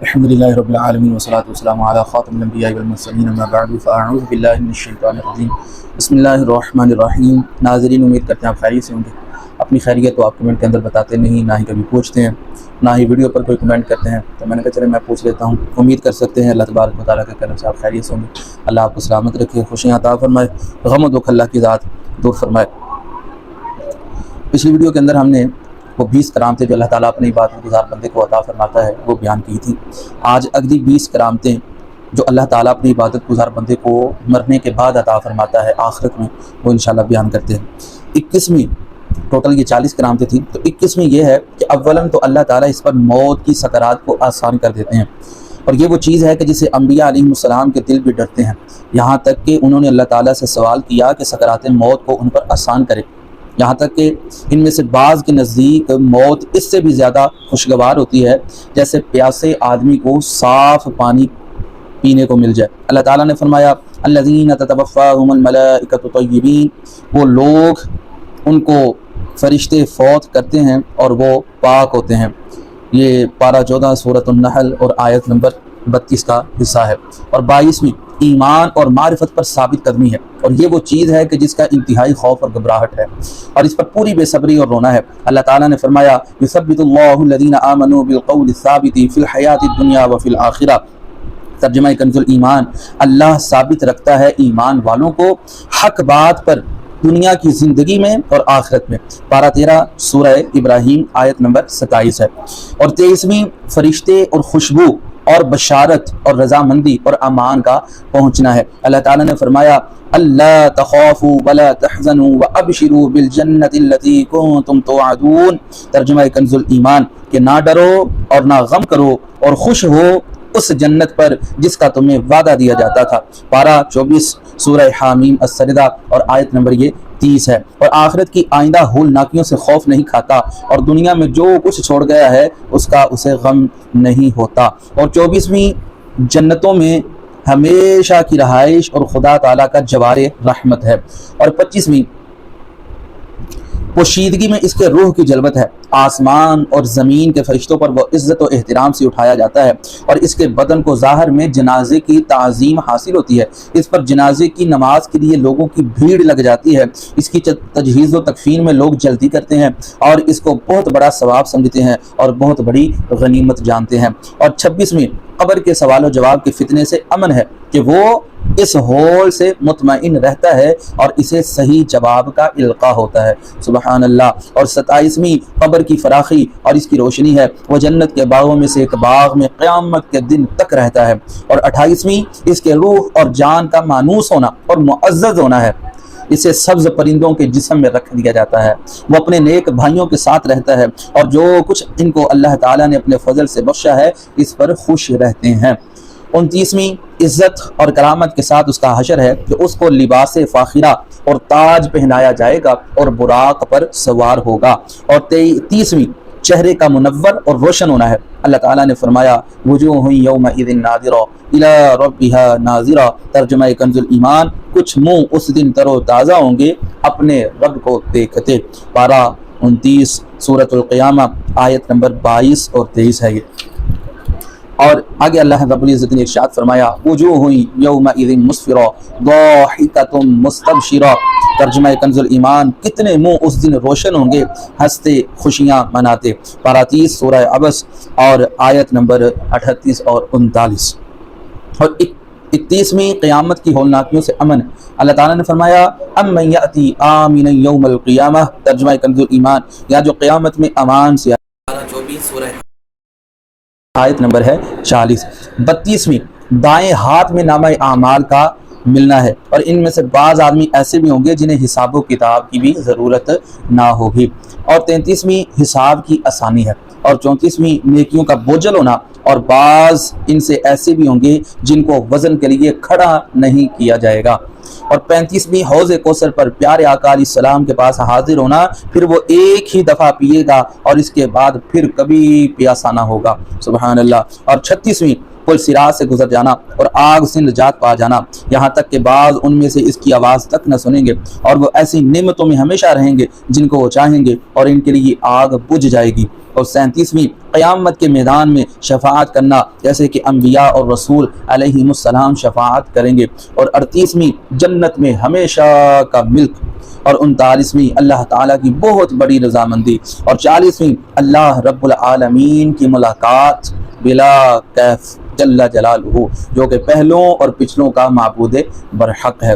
الحمدللہ رب العالمین والصلاة والسلام علی خاتم الانبیاء والمرسلین اما بعد فاعوذ باللہ من الشیطان الرجیم بسم اللہ الرحمن الرحیم۔ ناظرین، امید کرتے ہیں آپ خیریت سے ہوں گے۔ اپنی خیریت تو آپ کمنٹ کے اندر بتاتے نہیں، نہ ہی کبھی پوچھتے ہیں، نہ ہی ویڈیو پر کوئی کمنٹ کرتے ہیں، تو میں نے کہا چلے میں پوچھ لیتا ہوں۔ امید کر سکتے ہیں اللہ تبارک و تعالیٰ کے کرم سے آپ خیریت سے ہوں گے۔ اللہ آپ کو سلامت رکھے، خوشیاں عطا فرمائے، غم و دکھ اللہ کی ذات دور فرمائے۔ پچھلی ویڈیو کے اندر ہم نے وہ 20 کرامتیں جو اللہ تعالیٰ اپنی عبادت گزار بندے کو عطا فرماتا ہے وہ بیان کی تھی۔ آج اگلی 20 کرامتیں جو اللہ تعالیٰ اپنی عبادت گزار بندے کو مرنے کے بعد عطا فرماتا ہے آخرت میں، وہ انشاءاللہ بیان کرتے ہیں۔ 21ویں، ٹوٹل یہ 40 کرامتیں تھیں، تو 21ویں یہ ہے کہ اولاً تو اللہ تعالیٰ اس پر موت کی سکرات کو آسان کر دیتے ہیں، اور یہ وہ چیز ہے کہ جسے انبیاء علیہ السلام کے دل بھی ڈرتے ہیں، یہاں تک کہ انہوں نے اللہ تعالیٰ سے سوال کیا کہ سکرات موت کو ان پر آسان کرے، یہاں تک کہ ان میں سے بعض کے نزدیک موت اس سے بھی زیادہ خوشگوار ہوتی ہے جیسے پیاسے آدمی کو صاف پانی پینے کو مل جائے۔ اللہ تعالیٰ نے فرمایا الذین تتوفاہم الملائکۃ طیبین، وہ لوگ ان کو فرشتے فوت کرتے ہیں اور وہ پاک ہوتے ہیں۔ یہ پارہ 14 سورۃ النحل اور آیت نمبر 32 کا حصہ ہے۔ اور 22ویں ایمان اور معرفت پر ثابت قدمی ہے، اور یہ وہ چیز ہے کہ جس کا انتہائی خوف اور گھبراہٹ ہے، اور اس پر پوری بے صبری اور رونا ہے۔ اللہ تعالیٰ نے فرمایا یثبت اللہ الذین آمنوا بالقول الثابت فی الحیات الدنیا وفی الآخرہ۔ ترجمہ کنز الایمان، اللہ ثابت رکھتا ہے ایمان والوں کو حق بات پر دنیا کی زندگی میں اور آخرت میں۔ پارہ 13 سورہ ابراہیم آیت نمبر 27 ہے۔ اور 23ویں فرشتے اور خوشبو اور بشارت اور رضامندی اور امان کا پہنچنا ہے۔ اللہ تعالیٰ نے فرمایا اللہ تخافوا ولا تحزنوا وابشروا بالجنۃ التي كنتم توعدون۔ ترجمہ کنز الایمان، کہ نہ ڈرو اور نہ غم کرو اور خوش ہو اس جنت پر جس کا تمہیں وعدہ دیا جاتا تھا۔ پارہ 24 سورہ حامیم السجدہ اور آیت نمبر یہ 30 ہے۔ اور آخرت کی آئندہ ہولناکیوں سے خوف نہیں کھاتا، اور دنیا میں جو کچھ چھوڑ گیا ہے اس کا اسے غم نہیں ہوتا۔ اور 24ویں جنتوں میں ہمیشہ کی رہائش اور خدا تعالیٰ کا جوار رحمت ہے۔ اور 25ویں پوشیدگی میں اس کے روح کی جلوت ہے، آسمان اور زمین کے فرشتوں پر وہ عزت و احترام سے اٹھایا جاتا ہے، اور اس کے بدن کو ظاہر میں جنازے کی تعظیم حاصل ہوتی ہے، اس پر جنازے کی نماز کے لیے لوگوں کی بھیڑ لگ جاتی ہے، اس کی تجہیز و تکفین میں لوگ جلدی کرتے ہیں اور اس کو بہت بڑا ثواب سمجھتے ہیں اور بہت بڑی غنیمت جانتے ہیں۔ اور 26ویں قبر کے سوال و جواب کے فتنے سے امن ہے کہ وہ اس ہول سے مطمئن رہتا ہے اور اسے صحیح جواب کا القاء ہوتا ہے، سبحان اللہ۔ اور 27ویں قبر کی فراخی اور اس کی روشنی ہے، وہ جنت کے باغوں میں سے ایک باغ میں قیامت کے دن تک رہتا ہے۔ اور 28ویں اس کے روح اور جان کا مانوس ہونا اور معزز ہونا ہے، اسے سبز پرندوں کے جسم میں رکھ دیا جاتا ہے، وہ اپنے نیک بھائیوں کے ساتھ رہتا ہے، اور جو کچھ ان کو اللہ تعالیٰ نے اپنے فضل سے بخشا ہے اس پر خوش رہتے ہیں۔ 29ویں عزت اور کرامت کے ساتھ اس کا حشر ہے کہ اس کو لباس فاخرہ اور تاج پہنایا جائے گا اور براق پر سوار ہوگا۔ اور 30ویں چہرے کا منور اور روشن ہونا ہے۔ اللہ تعالیٰ نے فرمایا وجوہ یومئذ ناظرہ الی ربها ناظرہ۔ ترجمہ کنز الایمان، کچھ منہ اس دن تر و تازہ ہوں گے اپنے رب کو دیکھتے۔ پارہ 29 سورۃ القیامہ آیت نمبر 22 اور 23 ہے یہ۔ اور آگے اللہ رب العزت نے ارشاد فرمایا وجوہ یومئذ مسفرہ ضاحکۃ مستبشرہ۔ ترجمہ کنز الایمان، کتنے منہ اس دن روشن ہوں گے ہنستے خوشیاں مناتے۔ پارہ 30 سورہ عبس اور آیت نمبر 38 اور 39۔ اور 31ویں قیامت کی ہولناکیوں سے امن۔ اللہ تعالیٰ نے فرمایا امن یأتی آمنا یوم القیامہ۔ ترجمہ کنز الایمان، یا جو قیامت میں امان سے 24 سورہ آیت نمبر ہے 40۔ 32ویں دائیں ہاتھ میں نامہ اعمال کا ملنا ہے، اور ان میں سے بعض آدمی ایسے بھی ہوں گے جنہیں حساب و کتاب کی بھی ضرورت نہ ہوگی۔ اور 33ویں حساب کی آسانی ہے۔ اور 34ویں نیکیوں کا بوجھل ہونا، اور بعض ان سے ایسے بھی ہوں گے جن کو وزن کے لیے کھڑا نہیں کیا جائے گا۔ اور 35ویں حوض کوثر پر پیارے آقا علیہ السلام کے پاس حاضر ہونا، پھر وہ ایک ہی دفعہ پیے گا اور اس کے بعد پھر کبھی پیاسا نہ ہوگا، سبحان اللہ۔ اور 36ویں پل صراط سے گزر جانا اور آگ سے نجات پا جانا، یہاں تک کہ بعض ان میں سے اس کی آواز تک نہ سنیں گے، اور وہ ایسی نعمتوں میں ہمیشہ رہیں گے جن کو وہ چاہیں گے، اور ان کے لیے آگ بجھ جائے گی۔ اور 37ویں قیامت کے میدان میں شفاعت کرنا، جیسے کہ انبیاء اور رسول علیہم السلام شفاعت کریں گے، اور 38ویں جنت میں ہمیشہ کا ملک، اور 39ویں اللہ تعالیٰ کی بہت بڑی رضامندی، اور 40ویں اللہ رب العالمین کی ملاقات بلا کیف جل جلالہ، جو کہ پہلوں اور پچھلوں کا معبود برحق ہے۔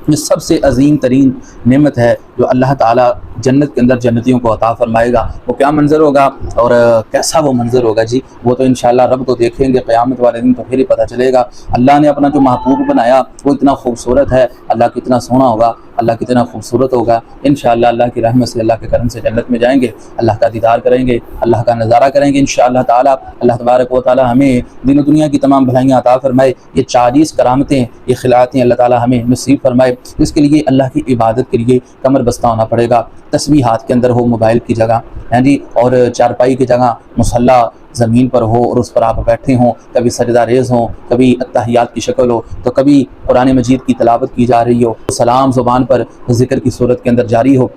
یہ سب سے عظیم ترین نعمت ہے جو اللہ تعالیٰ جنت کے اندر جنتیوں کو عطا فرمائے گا۔ وہ کیا منظر ہوگا اور کیسا وہ منظر ہوگا جی، وہ تو انشاءاللہ رب کو دیکھیں گے قیامت والے دن، تو پھر ہی پتہ چلے گا۔ اللہ نے اپنا جو محبوب بنایا وہ اتنا خوبصورت ہے، اللہ کتنا سونا ہوگا، اللہ کتنا خوبصورت ہوگا۔ انشاءاللہ اللہ کی رحمت سے، اللہ کے کرم سے جنت میں جائیں گے، اللہ کا دیدار کریں گے، اللہ کا نظارہ کریں گے انشاءاللہ تعالیٰ۔ اللہ تبارک و تعالیٰ ہمیں دین و دنیا کی تمام بھلائیاں عطا فرمائے۔ یہ 40 کرامتیں، یہ خلعتیں اللہ تعالیٰ ہمیں نصیب فرمائے۔ اس کے لیے اللہ کی عبادت کے لیے کمر بستہ ہونا پڑے گا، تسبیح ہاتھ کے اندر ہو، موبائل کی جگہ جی، اور چارپائی کی جگہ مصلی زمین پر ہو اور اس پر آپ بیٹھے ہوں، کبھی سجدہ ریز ہوں، کبھی اتحیات کی شکل ہو، تو کبھی قرآن مجید کی تلاوت کی جا رہی ہو، سلام زبان پر ذکر کی صورت کے اندر جاری ہو،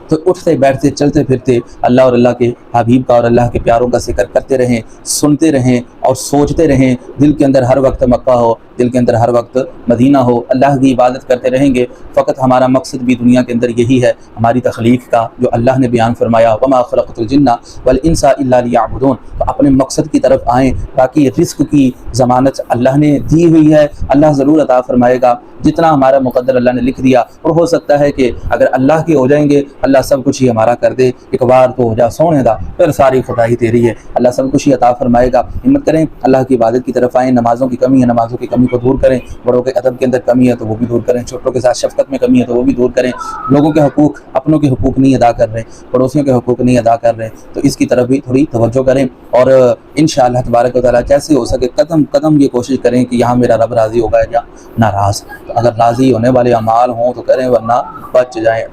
تو اٹھتے بیٹھتے چلتے پھرتے اللہ اور اللہ کے حبیب کا اور اللہ کے پیاروں کا ذکر کرتے رہیں، سنتے رہیں اور سوچتے رہیں۔ دل کے اندر ہر وقت مکہ ہو، دل کے اندر ہر وقت مدینہ ہو، اللہ کی عبادت کرتے رہیں گے۔ فقط ہمارا مقصد بھی دنیا کے اندر یہی ہے، ہماری تخلیق کا، جو اللہ نے بیان فرمایا وما خلقت الجن والانس الا لیعبدون، تو اپنے مقصد کی طرف آئیں، تاکہ رزق کی ضمانت اللہ نے دی ہوئی ہے، اللہ ضرور عطا فرمائے گا جتنا ہمارا مقدر اللہ نے لکھ دیا۔ اور ہو سکتا ہے کہ اگر اللہ کے ہو جائیں گے، اللہ سب کچھ ہی ہمارا کر دے، ایک بار تو ہو جا سونے دا، پھر ساری خدائی تیری ہے، اللہ سب کچھ ہی عطا فرمائے گا۔ ہمت کریں، اللہ کی عبادت کی طرف آئیں، نمازوں کی کمی ہے، نمازوں کی کمی کو دور کریں، بڑوں کے ادب کے اندر کمی ہے تو وہ بھی دور کریں، چھوٹوں کے ساتھ شفقت میں کمی ہے تو وہ بھی دور کریں، لوگوں کے حقوق، اپنوں کے حقوق نہیں ادا کر رہے، پڑوسیوں کے حقوق نہیں ادا کر رہے، تو اس کی طرف بھی تھوڑی توجہ کریں، اور انشاءاللہ تبارک و تعالیٰ جیسے ہو سکے قدم قدم یہ کوشش کریں کہ یہاں میرا رب راضی ہوگا یا ناراض، اگر راضی ہونے والے اعمال ہوں تو کریں، ورنہ بچ جائیں۔